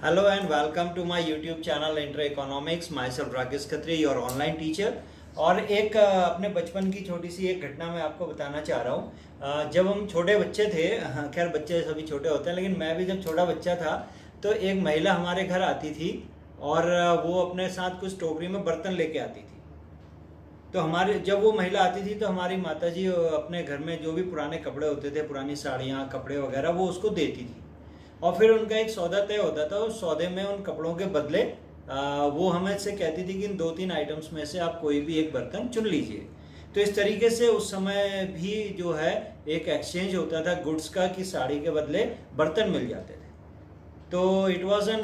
Hello and welcome to my YouTube channel Inter Economics. Myself Rakesh Khatri, your online teacher. और एक अपने बचपन की छोटी सी एक घटना मैं आपको बताना चाह रहा हूँ। जब हम छोटे बच्चे थे, खैर बच्चे सभी छोटे होते हैं, लेकिन मैं भी जब छोटा बच्चा था तो एक महिला हमारे घर आती थी और वो अपने साथ कुछ टोकरी में बर्तन लेके आती थी। तो हमारे जब वो महिला आती थी तो हमारी माताजी अपने घर में जो भी पुराने कपड़े होते थे, पुरानी साड़ियाँ, कपड़े वगैरह, वो उसको देती थी और फिर उनका एक सौदा तय होता था। उस सौदे में उन कपड़ों के बदले वो हमें से कहती थी कि इन 2-3 आइटम्स में से आप कोई भी एक बर्तन चुन लीजिए। तो इस तरीके से उस समय भी जो है एक एक्सचेंज होता था गुड्स का, कि साड़ी के बदले बर्तन मिल जाते थे। तो it was an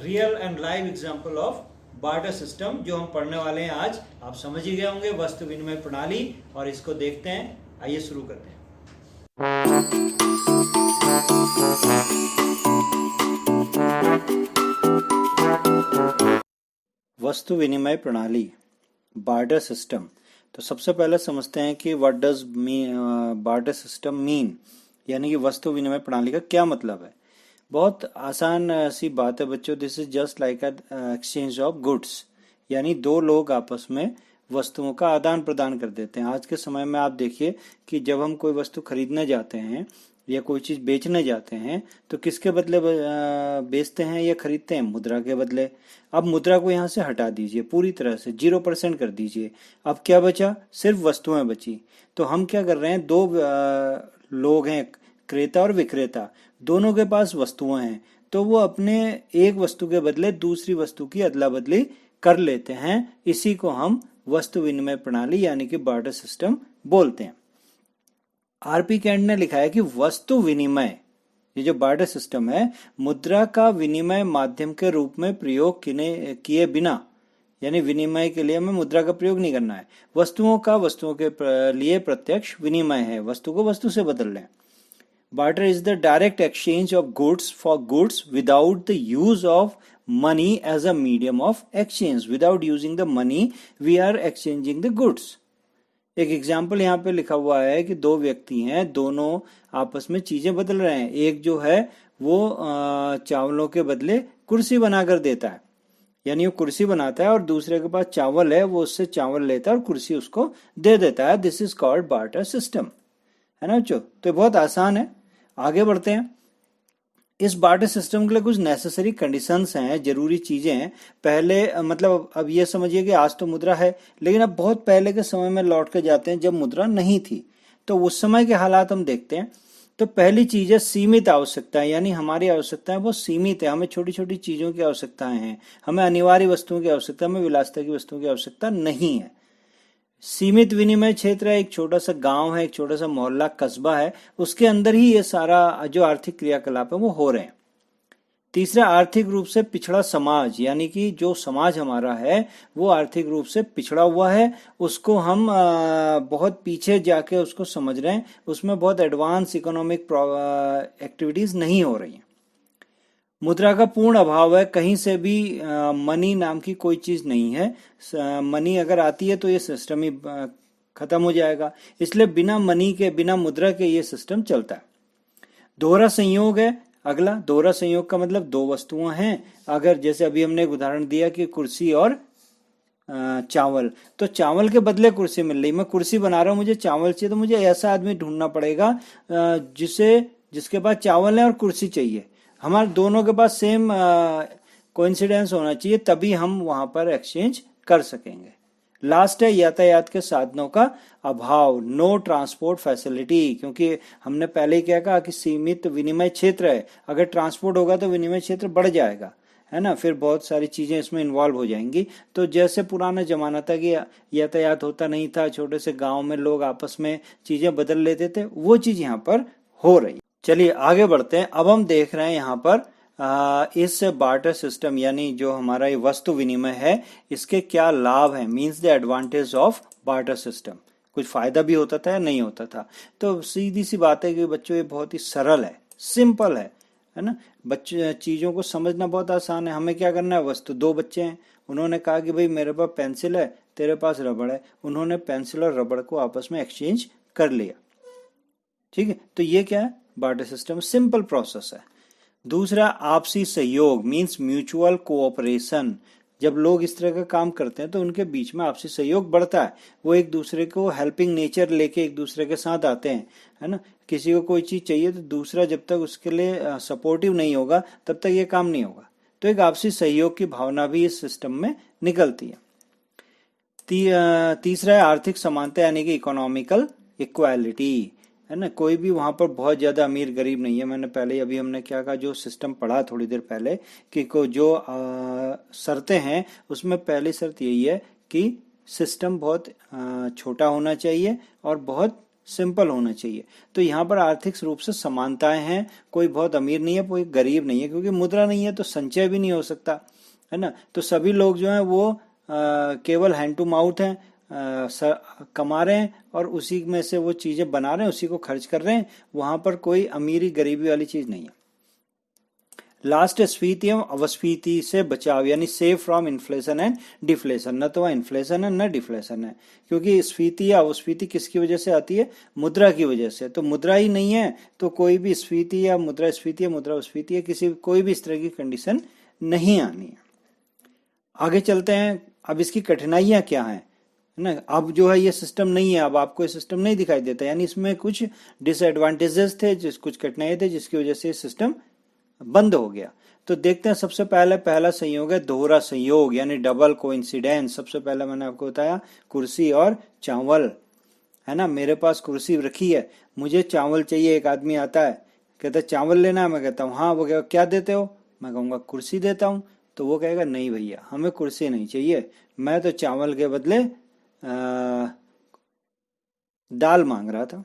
real and live example of barter system जो हम पढ़ने वाले हैं आज। आप समझ ही गए होंगे, वस्तु विनिमय प्रणाली, और इसको देखते हैं। आइए शुरू करते हैं। वस्तु विनिमय प्रणाली, बार्टर सिस्टम। तो सबसे पहले समझते हैं कि what does barter system mean, यानी कि वस्तु विनिमय प्रणाली का क्या मतलब है। बहुत आसान सी बात है बच्चों। This is just like exchange of goods, यानी दो लोग आपस में वस्तुओं का आदान प्रदान कर देते हैं। आज के समय में आप देखिए कि जब हम कोई वस्तु खरीदने जाते हैं या कोई चीज बेचने जाते हैं तो किसके बदले बेचते हैं या खरीदते हैं? मुद्रा के बदले। अब मुद्रा को यहाँ से हटा दीजिए, पूरी तरह से 0% कर दीजिए। अब क्या बचा? सिर्फ वस्तुएं बची। तो हम क्या कर रहे हैं, दो लोग हैं, क्रेता और विक्रेता, दोनों के पास वस्तुएं हैं, तो वो अपने एक वस्तु के बदले दूसरी वस्तु की अदला बदली कर लेते हैं। इसी को हम वस्तु विनिमय प्रणाली यानी कि बार्टर सिस्टम बोलते हैं। आरपी कैंट ने लिखा है कि वस्तु विनिमय, ये जो बार्टर सिस्टम है, मुद्रा का विनिमय माध्यम के रूप में प्रयोग किए बिना, यानी विनिमय के लिए हमें मुद्रा का प्रयोग नहीं करना है। वस्तुओं का वस्तुओं के लिए प्रत्यक्ष विनिमय है, वस्तु को वस्तु से बदल लें। Barter is the direct exchange of goods for goods without the use of money as a medium of exchange. Without using the money, we are exchanging the goods. एक एग्जाम्पल यहाँ पे लिखा हुआ है कि दो व्यक्ति हैं, दोनों आपस में चीजें बदल रहे हैं। एक जो है वो चावलों के बदले कुर्सी बनाकर देता है, यानी वो कुर्सी बनाता है, और दूसरे के पास चावल है, वो उससे चावल लेता है और कुर्सी उसको दे देता है। This is called barter system, है ना बच्चों? तो बहुत आसान है। आगे बढ़ते हैं। इस बार्टर सिस्टम के लिए कुछ नेसेसरी कंडीशंस हैं, जरूरी चीजें हैं। पहले मतलब अब ये समझिए कि आज तो मुद्रा है, लेकिन अब बहुत पहले के समय में लौट के जाते हैं जब मुद्रा नहीं थी। तो उस समय के हालात हम देखते हैं। तो पहली चीज है सीमित आवश्यकताएं, यानी हमारी आवश्यकताएं वो सीमित है। हमें छोटी छोटी चीजों की आवश्यकताएं हैं, हमें अनिवार्य वस्तुओं की आवश्यकता, हमें विलासिता की वस्तुओं की आवश्यकता नहीं है। सीमित विनिमय क्षेत्र है, एक छोटा सा गांव है, एक छोटा सा मोहल्ला, कस्बा है, उसके अंदर ही ये सारा जो आर्थिक क्रियाकलाप है वो हो रहे हैं। तीसरा, आर्थिक रूप से पिछड़ा समाज, यानी कि जो समाज हमारा है वो आर्थिक रूप से पिछड़ा हुआ है, उसको हम बहुत पीछे जाके उसको समझ रहे हैं, उसमें बहुत एडवांस इकोनॉमिक एक्टिविटीज नहीं हो रही हैं। मुद्रा का पूर्ण अभाव है, कहीं से भी मनी नाम की कोई चीज नहीं है। मनी अगर आती है तो ये सिस्टम ही खत्म हो जाएगा, इसलिए बिना मनी के, बिना मुद्रा के ये सिस्टम चलता है। दोहरा संयोग है अगला। दोहरा संयोग का मतलब दो वस्तुएं हैं। अगर जैसे अभी हमने एक उदाहरण दिया कि कुर्सी और चावल, तो चावल के बदले कुर्सी मिल रही, मैं कुर्सी बना रहा हूं, मुझे चावल चाहिए, तो मुझे ऐसा आदमी ढूंढना पड़ेगा जिसके पास चावल है और कुर्सी चाहिए। हमारे दोनों के पास सेम कोइंसिडेंस होना चाहिए, तभी हम वहां पर एक्सचेंज कर सकेंगे। लास्ट है यातायात के साधनों का अभाव, नो ट्रांसपोर्ट फैसिलिटी, क्योंकि हमने पहले ही क्या कहा कि सीमित विनिमय क्षेत्र है। अगर ट्रांसपोर्ट होगा तो विनिमय क्षेत्र बढ़ जाएगा, है ना, फिर बहुत सारी चीजें इसमें इन्वॉल्व हो जाएंगी। तो जैसे पुराना जमाना था कि यातायात होता नहीं था, छोटे से गांव में लोग आपस में चीजें बदल लेते थे, वो चीज यहाँ पर हो रही। चलिए आगे बढ़ते हैं। अब हम देख रहे हैं यहाँ पर इस बार्टर सिस्टम, यानी जो हमारा ये वस्तु विनिमय है, इसके क्या लाभ हैं, means the advantage of barter system. कुछ फायदा भी होता था या नहीं होता था। तो सीधी सी बात है कि बच्चों ये बहुत ही सरल है, सिंपल है ना। बच्चे चीजों को समझना बहुत आसान है। हमें क्या करना है, वस्तु, दो बच्चे हैं, उन्होंने कहा कि भाई मेरे पास पेंसिल है, तेरे पास रबड़ है, उन्होंने पेंसिल और रबड़ को आपस में एक्सचेंज कर लिया, ठीक है। तो ये क्या है, बार्टर सिस्टम, सिंपल प्रोसेस है। दूसरा आपसी सहयोग मीन्स म्यूचुअल कोऑपरेशन। जब लोग इस तरह का काम करते हैं तो उनके बीच में आपसी सहयोग बढ़ता है, वो एक दूसरे को हेल्पिंग नेचर लेके एक दूसरे के साथ आते हैं, है ना। किसी को कोई चीज चाहिए तो दूसरा जब तक उसके लिए सपोर्टिव नहीं होगा तब तक ये काम नहीं होगा। तो एक आपसी सहयोग की भावना भी इस सिस्टम में निकलती है। तीसरा है आर्थिक समानता यानी कि इकोनॉमिकल इक्वालिटी, है ना। कोई भी वहां पर बहुत ज्यादा अमीर गरीब नहीं है। मैंने पहले अभी हमने क्या कहा, जो सिस्टम पढ़ा थोड़ी देर पहले कि जो शर्तें हैं उसमें पहली शर्त यही है कि सिस्टम बहुत छोटा होना चाहिए और बहुत सिंपल होना चाहिए। तो यहाँ पर आर्थिक रूप से समानताएं हैं, कोई बहुत अमीर नहीं है कोई गरीब नहीं है, क्योंकि मुद्रा नहीं है तो संचय भी नहीं हो सकता, है ना। तो सभी लोग जो हैं वो केवल हैंड टू माउथ हैं, कमा रहे हैं और उसी में से वो चीजें बना रहे हैं, उसी को खर्च कर रहे हैं। वहां पर कोई अमीरी गरीबी वाली चीज नहीं है। लास्ट स्फीति एवं अवस्फीति से बचाव यानी save from inflation and deflation. न तो वह इन्फ्लेशन है न डिफ्लेशन है, क्योंकि स्फीति या अवस्फीति किसकी वजह से आती है, मुद्रा की वजह से। तो मुद्रा ही नहीं है तो कोई भी स्फीति या मुद्रा स्फीति या किसी कोई भी इस तरह की कंडीशन नहीं आनी है। आगे चलते हैं। अब इसकी कठिनाइयां क्या हैं, है ना। अब जो है ये सिस्टम नहीं है, अब आपको ये सिस्टम नहीं दिखाई देता, यानी इसमें कुछ डिसएडवांटेजेस थे, कुछ कठिनाई थे जिसकी वजह से सिस्टम बंद हो गया। तो देखते हैं। सबसे पहला संयोग है दोहरा संयोग यानी डबल कोइंसिडेंस। सबसे पहले मैंने आपको बताया कुर्सी और चावल, है ना। मेरे पास कुर्सी रखी है, मुझे चावल चाहिए। एक आदमी आता है, कहता है चावल लेना है, मैं कहता हूँ हाँ। वो कहेगा क्या देते हो, मैं कहूँगा कुर्सी देता हूँ। तो वो कहेगा नहीं भैया हमें कुर्सी नहीं चाहिए, मैं तो चावल के बदले दाल मांग रहा था।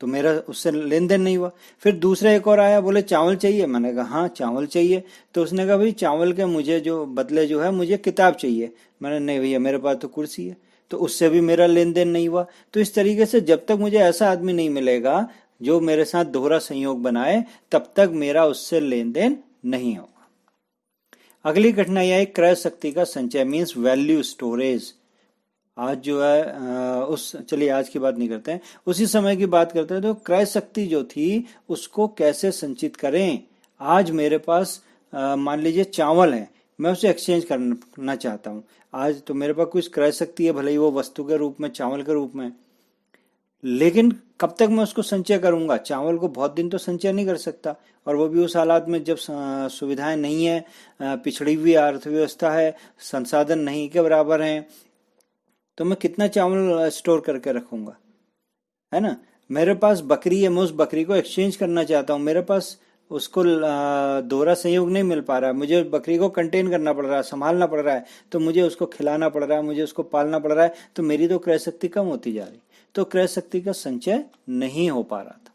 तो मेरा उससे लेन देन नहीं हुआ। फिर दूसरा एक और आया, बोले चावल चाहिए, मैंने कहा हाँ चावल चाहिए। तो उसने कहा भाई चावल के मुझे जो बदले जो है मुझे किताब चाहिए। मैंने नहीं भैया मेरे पास तो कुर्सी है। तो उससे भी मेरा लेन देन नहीं हुआ। तो इस तरीके से जब तक मुझे ऐसा आदमी नहीं मिलेगा जो मेरे साथ दोहरा संयोग बनाए, तब तक मेरा उससे लेन देन नहीं होगा। अगली कठिनाई आई क्रय शक्ति का संचय मीन्स वैल्यू स्टोरेज। आज जो है चलिए आज की बात नहीं करते हैं, उसी समय की बात करते हैं। तो क्रय शक्ति जो थी उसको कैसे संचित करें। आज मेरे पास मान लीजिए चावल है, मैं उसे एक्सचेंज करना चाहता हूँ। आज तो मेरे पास कुछ क्रय शक्ति है, भले ही वो वस्तु के रूप में, चावल के रूप में, लेकिन कब तक मैं उसको संचय करूंगा। चावल को बहुत दिन तो संचय नहीं कर सकता, और वो भी उस हालात में जब सुविधाएं नहीं है, पिछड़ी हुई अर्थव्यवस्था है, संसाधन नहीं के बराबर हैं, तो मैं कितना चावल स्टोर करके रखूंगा, है ना। मेरे पास बकरी है, मैं उस बकरी को एक्सचेंज करना चाहता हूँ, मेरे पास उसको दोहरा संयोग नहीं मिल पा रहा है, मुझे बकरी को कंटेन करना पड़ रहा है, संभालना पड़ रहा है, तो मुझे उसको खिलाना पड़ रहा है, मुझे उसको पालना पड़ रहा है, तो मेरी तो क्रय शक्ति कम होती जा रही। तो क्रय शक्ति का संचय नहीं हो पा रहा था।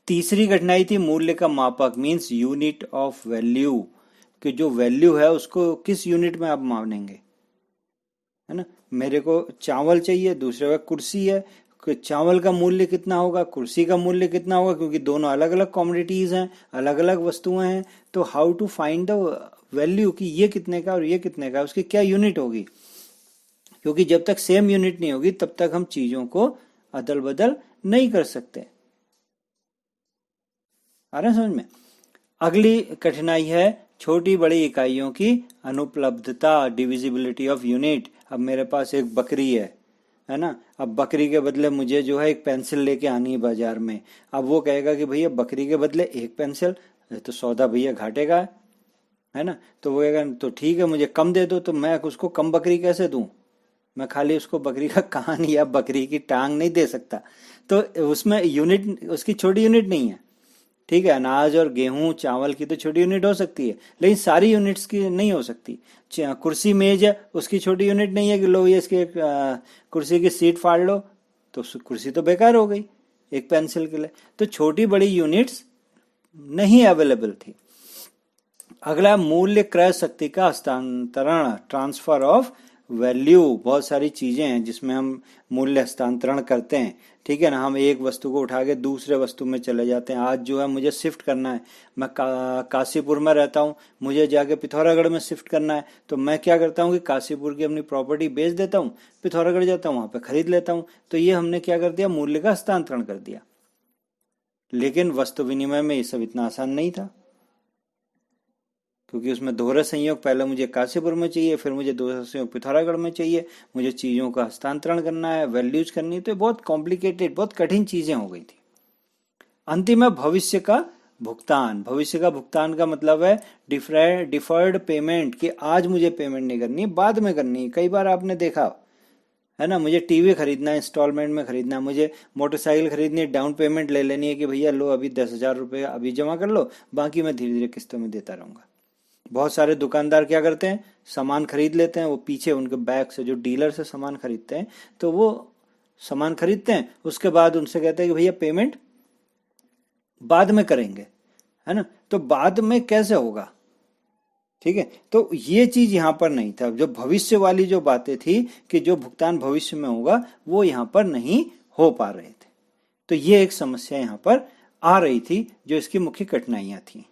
तीसरी कठिनाई थी मूल्य का मापक मीन्स यूनिट ऑफ वैल्यू, कि जो वैल्यू है उसको किस यूनिट में आप मानेंगे, है ना। मेरे को चावल चाहिए, दूसरे का कुर्सी है, चावल का मूल्य कितना होगा, कुर्सी का मूल्य कितना होगा, क्योंकि दोनों अलग अलग कॉमोडिटीज हैं, अलग अलग वस्तुएं हैं। तो how to find the value कि ये कितने का और ये कितने का, उसकी क्या यूनिट होगी, क्योंकि जब तक सेम यूनिट नहीं होगी तब तक हम चीजों को अदल बदल नहीं कर सकते। आ रहा है समझ में। अगली कठिनाई है छोटी बड़ी इकाइयों की अनुपलब्धता, डिविजिबिलिटी ऑफ यूनिट। अब मेरे पास एक बकरी है ना। अब बकरी के बदले मुझे जो है एक पेंसिल लेके आनी है बाजार में। अब वो कहेगा कि भैया बकरी के बदले एक पेंसिल, तो सौदा भैया घाटे का है ना। तो वो कहेगा तो ठीक है मुझे कम दे दो। तो मैं उसको कम बकरी कैसे दूं, मैं खाली उसको बकरी का कान या बकरी की टांग नहीं दे सकता। तो उसमें यूनिट, उसकी छोटी यूनिट नहीं है, ठीक है। अनाज और गेहूं चावल की तो छोटी यूनिट हो सकती है, लेकिन सारी यूनिट्स की नहीं हो सकती। कुर्सी मेज है, उसकी छोटी यूनिट नहीं है कि लो ये इसके कुर्सी की सीट फाड़ लो, तो कुर्सी तो बेकार हो गई एक पेंसिल के लिए। तो छोटी बड़ी यूनिट्स नहीं अवेलेबल थी। अगला मूल्य क्रय शक्ति का हस्तांतरण, ट्रांसफर ऑफ वैल्यू। बहुत सारी चीजें हैं जिसमें हम मूल्य हस्तांतरण करते हैं, ठीक है ना। हम एक वस्तु को उठा के दूसरे वस्तु में चले जाते हैं। आज जो है मुझे शिफ्ट करना है, मैं काशीपुर में रहता हूँ, मुझे जाके पिथौरागढ़ में शिफ्ट करना है। तो मैं क्या करता हूँ कि काशीपुर की अपनी प्रॉपर्टी बेच देता हूँ, पिथौरागढ़ जाता हूँ, वहां पे खरीद लेता हूँ। तो ये हमने क्या कर दिया, मूल्य का हस्तांतरण कर दिया। लेकिन वस्तु विनिमय में ये सब इतना आसान नहीं था, क्योंकि उसमें दोहरा संयोग पहले मुझे काशीपुर में चाहिए, फिर मुझे दोहरा संयोग पिथौरागढ़ में चाहिए, मुझे चीज़ों का हस्तांतरण करना है, वैल्यूज करनी है, तो बहुत कॉम्प्लिकेटेड, बहुत कठिन चीज़ें हो गई थी। अंतिम है भविष्य का भुगतान। भविष्य का भुगतान का मतलब है डिफर्ड पेमेंट, कि आज मुझे पेमेंट नहीं करनी, बाद में करनी है। कई बार आपने देखा है ना, मुझे टीवी खरीदना है, इंस्टॉलमेंट में खरीदना है, मुझे मोटरसाइकिल खरीदनी है, डाउन पेमेंट ले लेनी है कि भैया लो अभी 10,000 रुपये अभी जमा कर लो, बाकी मैं धीरे धीरे किस्तों में देता रहूँगा। बहुत सारे दुकानदार क्या करते हैं, सामान खरीद लेते हैं, वो पीछे उनके बैग से, जो डीलर से सामान खरीदते हैं, तो वो सामान खरीदते हैं, उसके बाद उनसे कहते हैं कि भैया पेमेंट बाद में करेंगे, है ना। तो बाद में कैसे होगा, ठीक है। तो ये चीज यहाँ पर नहीं था, जो भविष्य वाली जो बातें थी कि जो भुगतान भविष्य में होगा वो यहाँ पर नहीं हो पा रहे थे। तो ये एक समस्या यहाँ पर आ रही थी, जो इसकी मुख्य कठिनाइयां थी।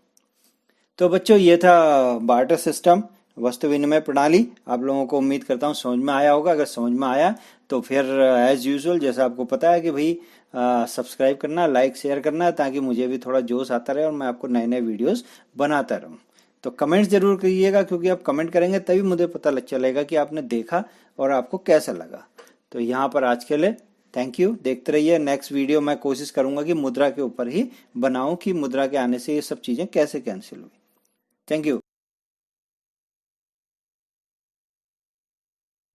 तो बच्चों ये था बार्टर सिस्टम, वस्तु विनिमय प्रणाली। आप लोगों को उम्मीद करता हूँ समझ में आया होगा। अगर समझ में आया तो फिर एज यूजुअल जैसा आपको पता है कि भाई सब्सक्राइब करना, लाइक शेयर करना, ताकि मुझे भी थोड़ा जोश आता रहे और मैं आपको नए नए वीडियोस बनाता रहूँ। तो कमेंट्स जरूर करिएगा, क्योंकि आप कमेंट करेंगे तभी मुझे पता लग चलेगा कि आपने देखा और आपको कैसा लगा। तो यहाँ पर आज के लिए थैंक यू। देखते रहिए नेक्स्ट वीडियो। मैं कोशिश करूंगा कि मुद्रा के ऊपर ही बनाऊं, कि मुद्रा के आने से ये सब चीजें कैसे कैंसिल हुई। Thank you.